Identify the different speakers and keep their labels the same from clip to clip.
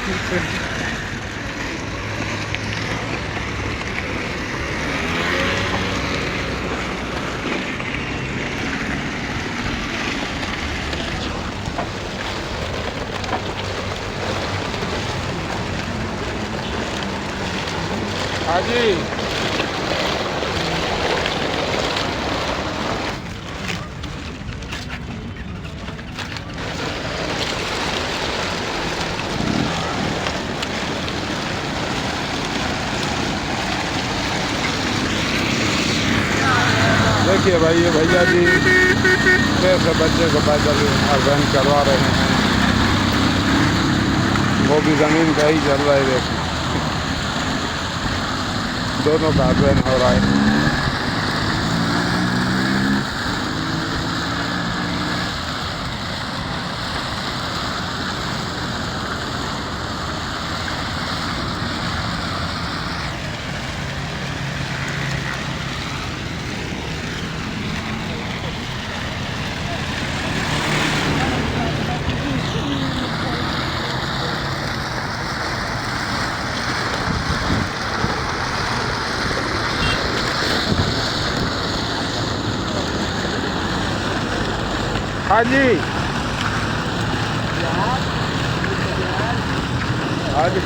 Speaker 1: हाँ जी। देखिए भाई, ये भैया जी कैसे बच्चे को पैदल अध्ययन करवा रहे हैं। वो भी ज़मीन का ही चल रहा है। देखिए दोनों का अध्ययन हो रहा है। हाँ जी। हाँ जी।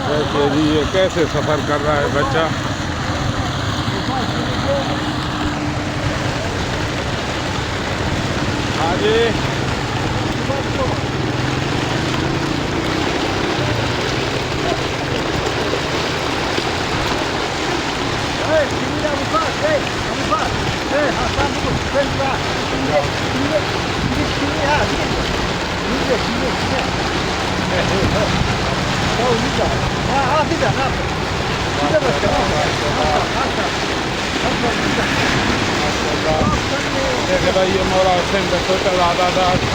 Speaker 1: देखिए जी, ये कैसे सफ़र कर रहा है बच्चा। हाँ जी। देखिए भाई, ये मौला हुसैन का छोटा आदादारी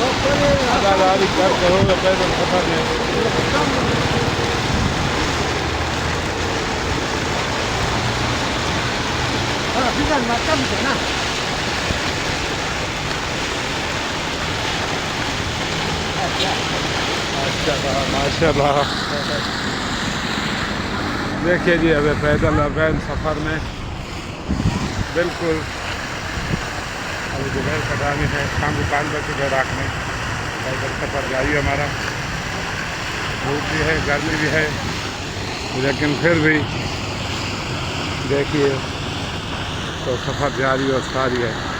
Speaker 1: करते हुए पैदल सफर में। माशाल्लाह। देखिए जी, अभी पैदल अवैध सफ़र में बिल्कुल अभी दोपहर का टाइम है, शाम को 5 बजे के रात में पैदल सफ़र जारी हमारा। धूप भी है, गर्मी भी है, लेकिन फिर भी देखिए तो सफ़र जारी और सारी है।